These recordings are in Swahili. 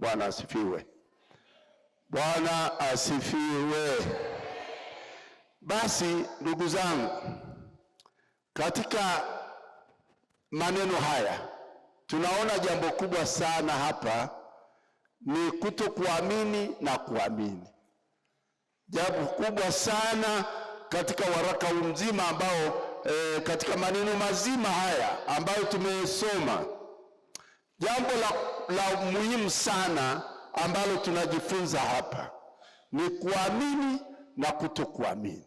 Bwana asifiwe. Bwana asifiwe. Basi ndugu zangu, katika maneno haya tunaona jambo kubwa sana hapa, ni kutokuamini na kuamini. Jambo kubwa sana katika waraka huu mzima ambao katika maneno mazima haya ambayo tumesoma, jambo la muhimu sana ambalo tunajifunza hapa ni kuamini na kutokuamini.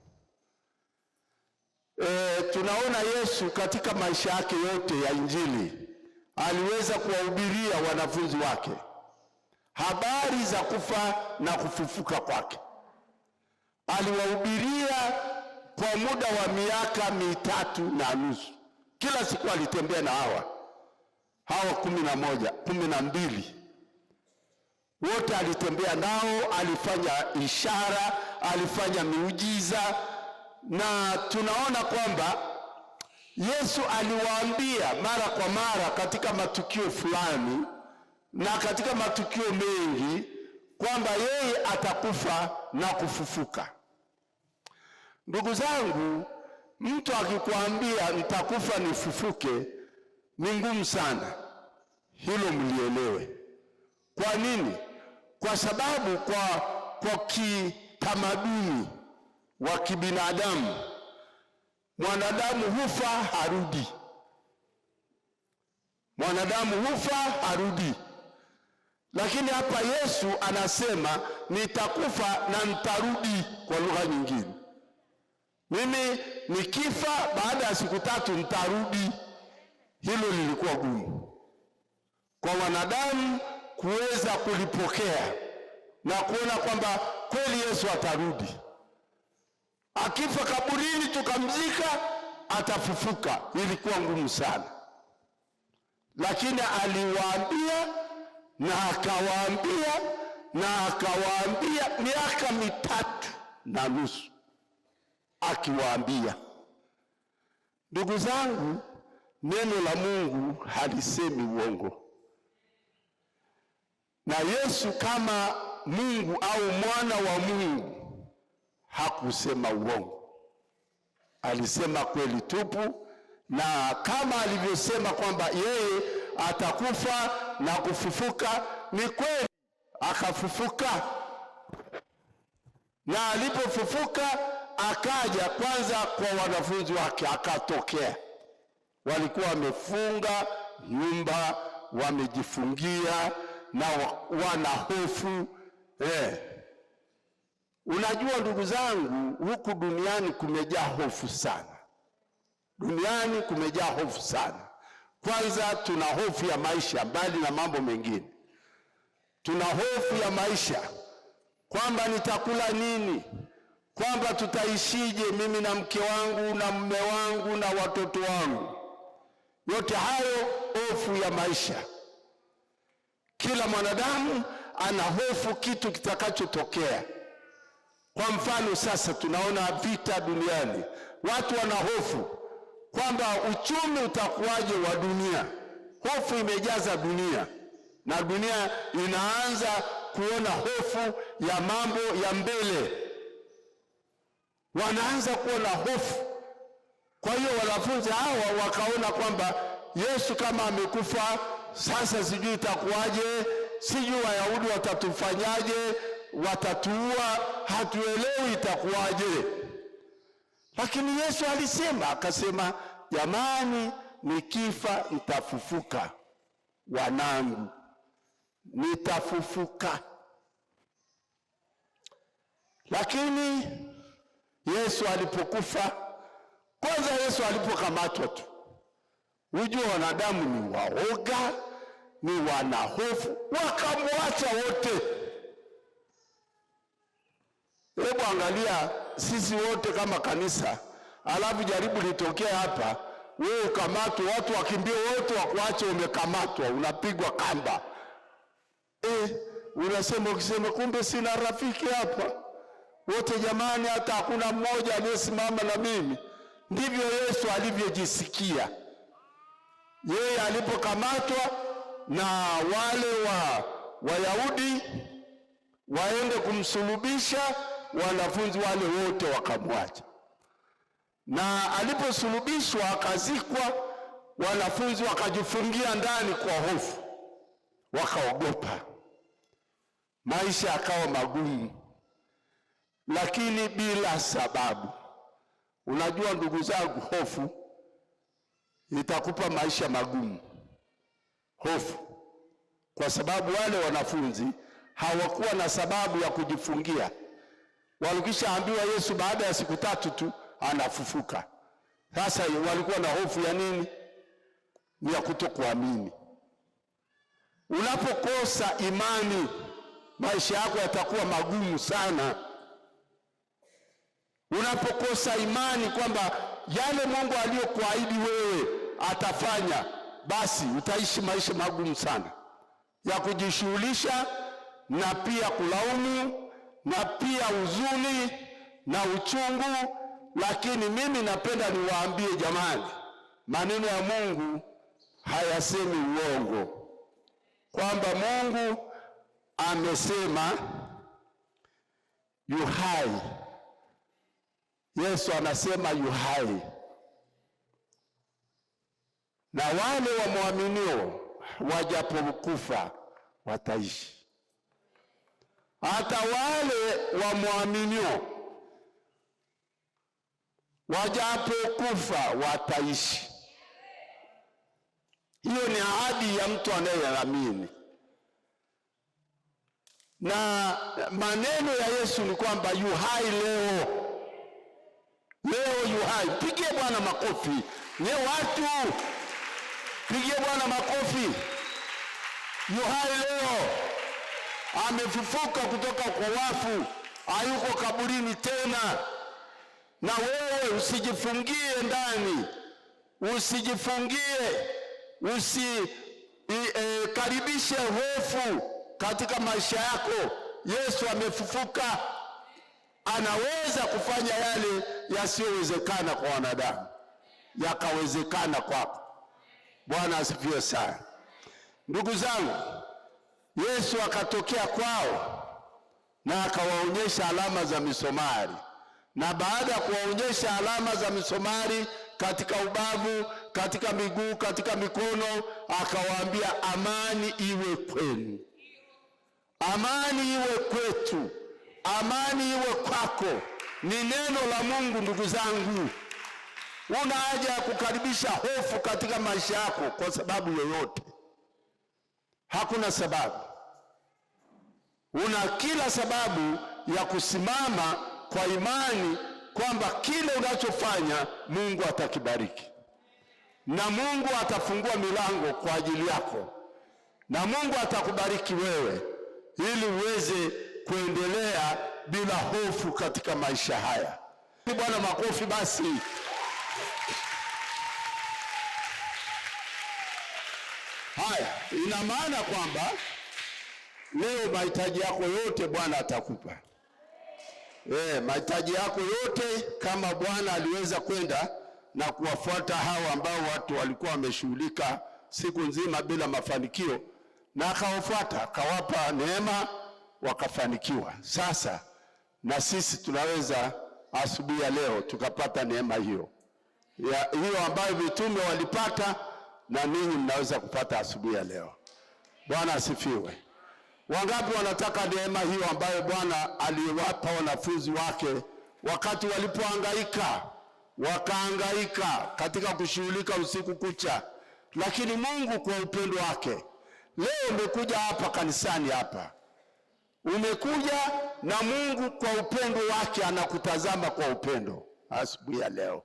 Tunaona Yesu katika maisha yake yote ya Injili aliweza kuwahubiria wanafunzi wake habari za kufa na kufufuka kwake. Aliwahubiria kwa muda wa miaka 3.5. Kila siku alitembea na hawa 12. Wote alitembea nao, alifanya ishara, alifanya miujiza, na tunaona kwamba Yesu aliwaambia mara kwa mara katika matukio fulani na katika matukio mengi kwamba yeye atakufa na kufufuka. Ndugu zangu, mtu akikwambia nitakufa nifufuke, ni ngumu sana hilo mlielewe. Kwa nini? Kwa sababu kwa kitamaduni wa kibinadamu, mwanadamu hufa harudi. Mwanadamu hufa harudi. Lakini hapa Yesu anasema nitakufa na nitarudi. Kwa lugha nyingine, mimi nikifa baada ya siku 3 nitarudi. Hilo lilikuwa gumu kwa wanadamu kuweza kulipokea na kuona kwamba kweli Yesu atarudi. Akifa kaburini tukamzika, atafufuka. Ilikuwa ngumu sana, lakini aliwaambia na akawaambia na akawaambia miaka 3.5 akiwaambia. Ndugu zangu, neno la Mungu halisemi uongo, na Yesu kama Mungu au mwana wa Mungu hakusema uongo. Alisema kweli tupu, na kama alivyosema kwamba yeye atakufa na kufufuka, ni kweli akafufuka. Na alipofufuka akaja kwanza kwa wanafunzi wake, akatokea. Walikuwa wamefunga nyumba, wamejifungia na wana hofu. Unajua ndugu zangu, huku duniani kumejaa hofu sana. Duniani kumejaa hofu sana. Kwanza tuna hofu ya maisha, mbali na mambo mengine. Tuna hofu ya maisha, kwamba nitakula nini, kwamba tutaishije mimi na mke wangu na mume wangu na watoto wangu. Yote hayo hofu ya maisha. Kila mwanadamu ana hofu kitu kitakachotokea. Kwa mfano sasa tunaona vita duniani, watu wana hofu kwamba uchumi utakuwaje wa dunia. Hofu imejaza dunia, na dunia inaanza kuona hofu ya mambo ya mbele. Wanaanza kuona hofu. Kwa hiyo wanafunzi hawa wakaona kwamba Yesu kama amekufa, sasa sijui itakuwaje, sijui Wayahudi watatufanyaje, watatuua, hatuelewi itakuwaje. Lakini Yesu alisema, akasema, jamani, nikifa nitafufuka. Wanangu, nitafufuka. Lakini Yesu alipokufa, kwanza Yesu alipokamatwa tu, ujue wanadamu ni waoga, ni wanahofu, wakamwacha wote. Hebu angalia sisi wote kama kanisa, alafu jaribu litokea hapa, wewe ukamatwa, watu wakimbia wote wakuache umekamatwa, unapigwa kamba. Unasema, ukisema kumbe sina rafiki hapa wote, jamani, hata hakuna mmoja aliyesimama na mimi. Ndivyo Yesu alivyojisikia yeye alipokamatwa na wale Wayahudi waende kumsulubisha, wanafunzi wale wote wakamwacha. Na aliposulubishwa akazikwa, wanafunzi wakajifungia ndani kwa hofu, wakaogopa. Maisha yakawa magumu, lakini bila sababu. Unajua ndugu zangu, hofu itakupa maisha magumu. Hofu, kwa sababu wale wanafunzi hawakuwa na sababu ya kujifungia. Walikishaambiwa Yesu baada ya siku 3 tu anafufuka. Sasa walikuwa na hofu ya nini? Ni ya kutokuamini. Unapokosa imani, maisha yako yatakuwa magumu sana. Unapokosa imani kwamba yale Mungu aliyokuahidi wewe atafanya, basi utaishi maisha magumu sana ya kujishughulisha na pia kulaumu na pia huzuni na uchungu. Lakini mimi napenda niwaambie jamani, maneno ya Mungu hayasemi uongo, kwamba Mungu amesema yu hai. Yesu anasema yu hai, na wale wamwaminio wajapokufa wataishi. Hata wale wamwaminio wajapokufa wataishi. Hiyo ni ahadi ya mtu anayeamini. Na maneno ya Yesu ni kwamba yu hai leo. Leo yu hai. Pigie Bwana makofi. Nye watu, pigie Bwana makofi. Yu hai leo. Amefufuka kutoka kwa wafu, hayuko kaburini tena. Na wewe usijifungie ndani, usijifungie, usikaribishe hofu katika maisha yako. Yesu amefufuka, anaweza kufanya yale yasiyowezekana kwa wanadamu yakawezekana kwako. Bwana asifiwe sana. Ndugu zangu, Yesu akatokea kwao na akawaonyesha alama za misumari. Na baada ya kuwaonyesha alama za misumari katika ubavu, katika miguu, katika mikono, akawaambia amani iwe kwenu, amani iwe kwetu, amani iwe kwako. Ni neno la Mungu. Ndugu zangu, una haja ya kukaribisha hofu katika maisha yako kwa sababu yoyote? Hakuna sababu. Una kila sababu ya kusimama kwa imani kwamba kile unachofanya Mungu atakibariki, na Mungu atafungua milango kwa ajili yako, na Mungu atakubariki wewe ili uweze kuendelea bila hofu katika maisha haya. Bwana makofi basi. Haya, ina maana kwamba leo mahitaji yako yote Bwana atakupa. Mahitaji yako yote, kama Bwana aliweza kwenda na kuwafuata hao ambao watu walikuwa wameshughulika siku nzima bila mafanikio, na akawafuata akawapa neema wakafanikiwa. Sasa na sisi tunaweza asubuhi ya leo tukapata neema hiyo ambayo mitume walipata, na ninyi mnaweza kupata asubuhi ya leo. Bwana asifiwe. Wangapi wanataka neema hiyo ambayo Bwana aliwapa wanafunzi wake wakati walipohangaika, wakahangaika katika kushughulika usiku kucha, lakini Mungu kwa upendo wake, leo umekuja hapa kanisani hapa, umekuja na Mungu kwa upendo wake anakutazama kwa upendo asubuhi ya leo,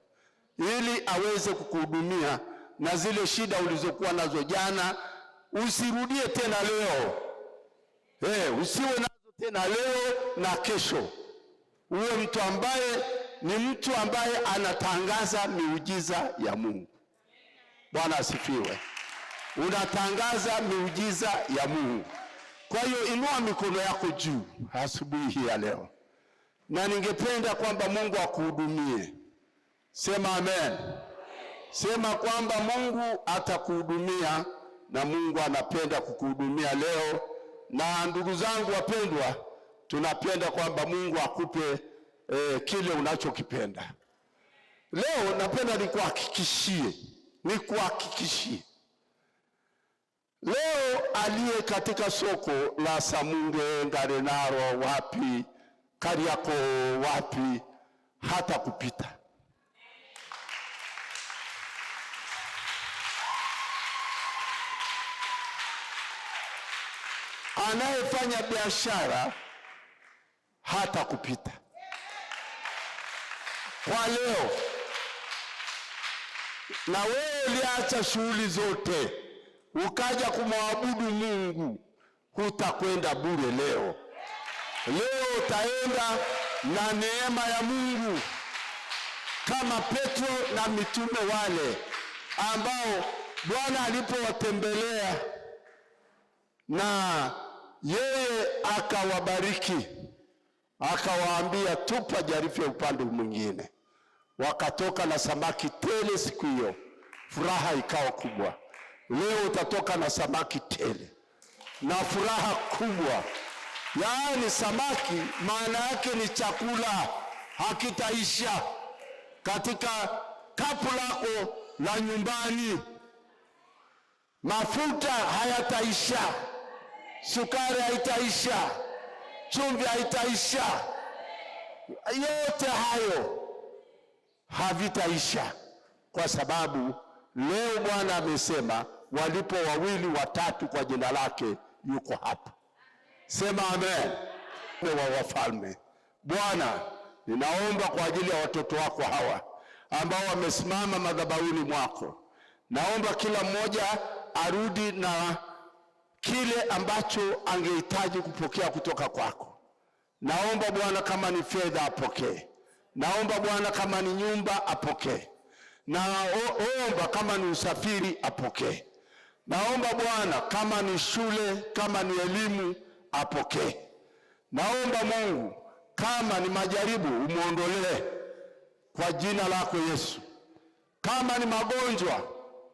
ili aweze kukuhudumia na zile shida ulizokuwa nazo jana usirudie tena leo. Usiwe nazo tena leo na kesho. Uwe mtu ambaye ni mtu ambaye anatangaza miujiza ya Mungu. Bwana asifiwe. Unatangaza miujiza ya Mungu. Kwa hiyo inua mikono yako juu asubuhi hii ya leo, na ningependa kwamba Mungu akuhudumie. Sema amen. Sema kwamba Mungu atakuhudumia, na Mungu anapenda kukuhudumia leo, Na ndugu zangu wapendwa, tunapenda kwamba Mungu akupe kile unachokipenda. Leo napenda nikuhakikishie, leo aliye katika soko la Samunge, Ngarenaro, wapi, Kariakoo, wapi, hata kupita. Anayefanya biashara hata kupita. Kwa leo, na wewe uliacha shughuli zote ukaja kumwabudu Mungu, hutakwenda bure leo. Leo utaenda na neema ya Mungu, kama Petro na mitume wale ambao Bwana alipowatembelea na yeye akawabariki, akawaambia tupa jarife upande mwingine. Wakatoka na samaki tele siku hiyo, furaha ikawa kubwa. Leo utatoka na samaki tele na furaha kubwa. Yaani samaki maana yake ni chakula, hakitaisha katika kapu lako la nyumbani. Mafuta hayataisha, sukari haitaisha, chumvi haitaisha, yote hayo havitaisha, kwa sababu leo Bwana amesema walipo 2 watatu kwa jina lake yuko hapa. Sema amen. Wa wafalme, Bwana, ninaomba kwa ajili ya watoto wako hawa ambao wamesimama madhabahuni mwako. Naomba kila mmoja arudi na kile ambacho angehitaji kupokea kutoka kwako. Naomba Bwana kama ni fedha apokee. Naomba Bwana kama ni nyumba apokee. Naomba kama ni usafiri apokee. Naomba Bwana kama ni shule, kama ni elimu apokee. Naomba Mungu kama ni majaribu umuondolee kwa jina lako Yesu. Kama ni magonjwa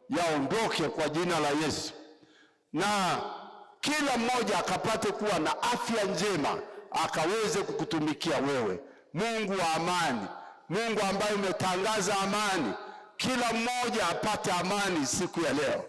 yaondoke kwa jina la Yesu. Na kila mmoja akapate kuwa na afya njema, akaweze kukutumikia wewe, Mungu wa amani, Mungu ambaye umetangaza amani. Kila mmoja apate amani siku ya leo.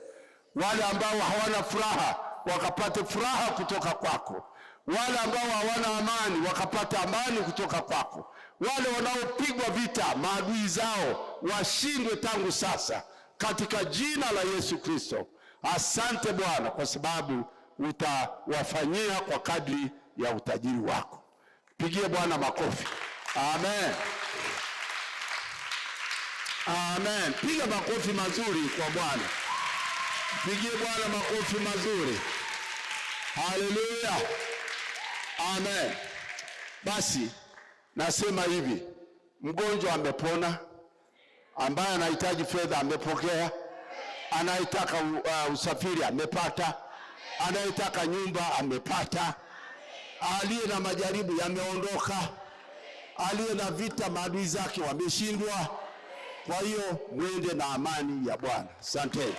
Wale ambao hawana furaha wakapate furaha kutoka kwako. Wale ambao hawana amani wakapate amani kutoka kwako. Wale wanaopigwa vita maadui zao washindwe tangu sasa, katika jina la Yesu Kristo. Asante Bwana kwa sababu utawafanyia kwa kadri ya utajiri wako. Pigie Bwana makofi. Amen. Amen. Piga makofi mazuri kwa Bwana. Pigie Bwana makofi mazuri. Haleluya. Amen. Basi nasema hivi, mgonjwa amepona, ambaye anahitaji fedha amepokea, anayetaka usafiri amepata, anayetaka nyumba amepata, aliye na majaribu yameondoka, aliye na vita maadui zake wameshindwa. Kwa hiyo mwende na amani ya Bwana. Asante.